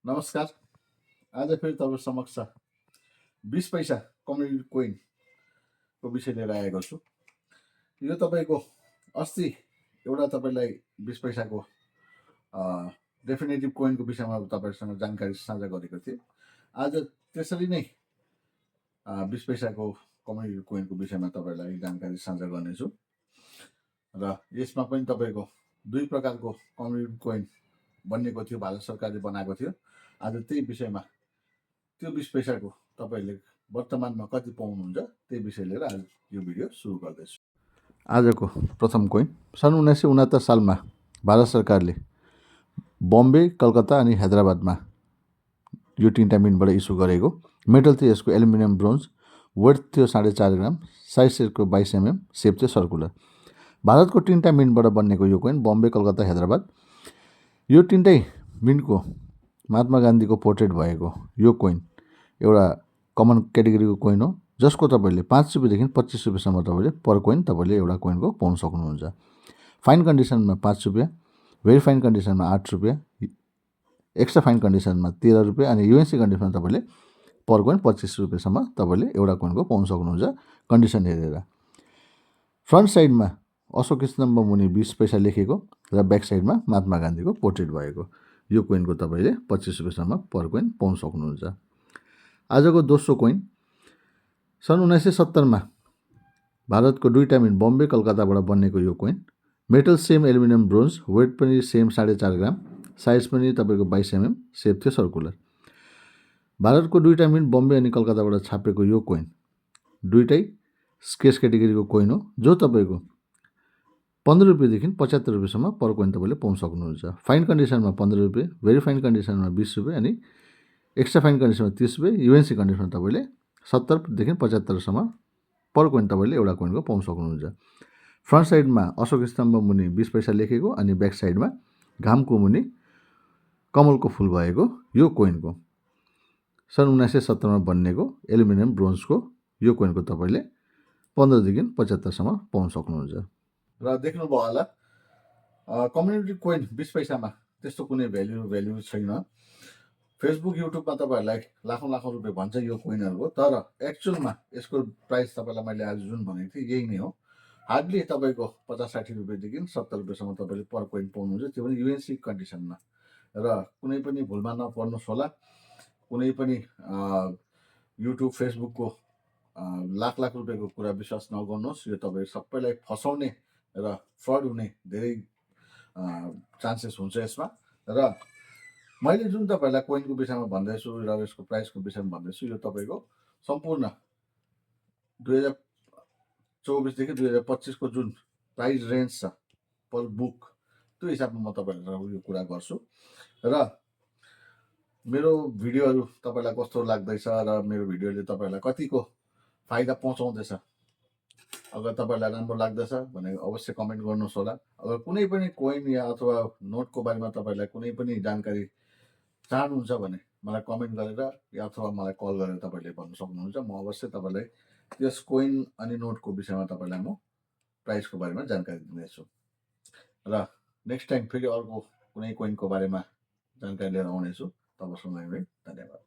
नमस्कार। आज फेरि तपाईँ समक्ष 20 पैसा कम्युनिटी कोइनको विषय लिएर आएको छु। यो तपाईँको अस्ति एउटा तपाईँलाई 20 पैसाको डेफिनेटिभ कोइनको विषयमा तपाईँहरूसँग जानकारी साझा गरेको थिएँ। आज त्यसरी नै 20 पैसाको कम्युनिटी कोइनको विषयमा तपाईँलाई जानकारी साझा गर्नेछु। र यसमा पनि तपाईँको दुई प्रकारको कम्युनिटी कोइन बनिएको थियो, भारत सरकारले बनाएको थियो। आज त्यही विषयमा त्यो 20 पैसाको तपाईँले वर्तमानमा कति पाउनुहुन्छ त्यही विषय लिएर आज यो भिडियो सुरु गर्दैछु। आजको प्रथम कोइन सन् 1969 सालमा भारत सरकारले बम्बे, कलकत्ता अनि हैदराबादमा यो तीनटा मिन्टबाट इस्यु गरेको। मेटल थियो यसको एल्युमिनियम ब्रोन्ज, वेट थियो 4.5 ग्राम, साइज यसको 22 mm, सेप चाहिँ सर्कुलर। भारतको तीनटा मिन्टबाट बनेको यो कोइन बम्बे, कलकत्ता, हैदराबाद। यो तीनटै मिन्टको महात्मा गान्धीको पोर्ट्रेट भएको यो कोइन एउटा कमन क्याटेगोरीको कोइन हो, जसको तपाईँले 5 रुपियाँदेखि 25 रुपियाँसम्म तपाईँले पर कोइन तपाईँले एउटा कोइनको पाउन सक्नुहुन्छ। फाइन कन्डिसनमा 5 रुपियाँ, भेरी फाइन कन्डिसनमा 8 रुपियाँ, एक्स्ट्रा फाइन कन्डिसनमा 13 रुपियाँ अनि युएनसी कन्डिसनमा तपाईँले पर कोइन 25 रुपियाँसम्म तपाईँले एउटा कोइनको पाउन सक्नुहुन्छ कन्डिसन हेरेर। फ्रन्ट साइडमा अशोक स्तम्भ मुनि 20 पैसा लेखेको र ब्याक साइडमा महात्मा गान्धीको पोर्ट्रेट भएको यो कोइनको तपाईँले 25 रुपियाँसम्म पर कोइन पाउन सक्नुहुन्छ। आजको दोस्रो कोइन सन् 1970मा भारतको दुईटा मिन्ट बम्बे, कलकत्ताबाट बनेको यो coin metal same aluminium bronze, weight पनि सेम 4.5 ग्राम, साइज पनि तपाईँको 22 mm, सेप थियो सर्कुलर। भारतको दुईटा मिन्ट बम्बे अनि कलकत्ताबाट छापेको यो कोइन दुईटै स्केस क्याटेगोरीको कोइन हो, जो तपाईँको 15 रुपियाँदेखि 75 रुपियाँसम्म पर कोइन तपाईँले पाउन सक्नुहुन्छ। फाइन कन्डिसनमा 15 रुपियाँ, भेरी फाइन कन्डिसनमा 20 रुपियाँ अनि एक्स्ट्रा फाइन कन्डिसनमा 30 रुपियाँ, युएनसी कन्डिसनमा तपाईँले 70देखि 75सम्म पर कोइन तपाईँले एउटा कोइनको पाउन सक्नुहुन्छ। फ्रन्ट साइडमा अशोक स्तम्भ मुनि 20 पैसा लेखेको अनि ब्याक साइडमा घामको मुनि कमलको फुल भएको यो कोइनको सन् 1970मा बनिएको एल्युमिनियम ब्रोन्जको यो कोइनको तपाईँले 15देखि 75सम्म पाउन सक्नुहुन्छ। र देख्नुभयो होला कम्युनिटी कोइन 20 पैसामा त्यस्तो कुनै भ्याल्यु छैन। फेसबुक, युट्युबमा तपाईँहरूलाई लाखौँ रुपियाँ भन्छ यो कोइनहरूको, तर एक्चुअलमा यसको प्राइस तपाईँलाई मैले आज जुन भनेको थिएँ यही नै हो। हार्डली तपाईँको 50-60 रुपियाँदेखि 70 रुपियाँसम्म तपाईँले पर कोइन पाउनुहुन्छ, त्यो पनि युएनसी कन्डिसनमा। र कुनै पनि भुलमा नपर्नुहोस् होला, कुनै पनि युट्युब, फेसबुकको लाख रुपियाँको कुरा विश्वास नगर्नुहोस्। यो तपाईँ सबैलाई फसाउने र फ्रड हुने धेरै चान्सेस हुन्छ यसमा। र मैले जुन तपाईँहरूलाई कोइनको विषयमा भन्दैछु र यसको प्राइसको विषयमा भन्दैछु, यो तपाईँको सम्पूर्ण 2024देखि 2025को जुन प्राइस रेन्ज छ पर बुक, त्यो हिसाबमा म तपाईँहरूलाई यो कुरा गर्छु। र मेरो भिडियोहरू तपाईँलाई कस्तो लाग्दैछ र मेरो भिडियोले तपाईँलाई कतिको फाइदा पहुँचाउँदैछ, अगर तपाईँलाई राम्रो लाग्दछ भने अवश्य कमेन्ट गर्नुहोस् होला। अगर कुनै पनि कोइन या अथवा नोटको बारेमा तपाईँलाई कुनै पनि जानकारी चाहनुहुन्छ भने मलाई कमेन्ट गरेर या अथवा मलाई कल गरेर तपाईँले भन्न सक्नुहुन्छ। म अवश्य तपाईँलाई त्यस कोइन अनि नोटको विषयमा तपाईँलाई म प्राइसको बारेमा जानकारी दिनेछु। र नेक्स्ट टाइम फेरि अर्को कुनै कोइनको बारेमा जानकारी लिएर आउनेछु। तबसम्म धन्यवाद।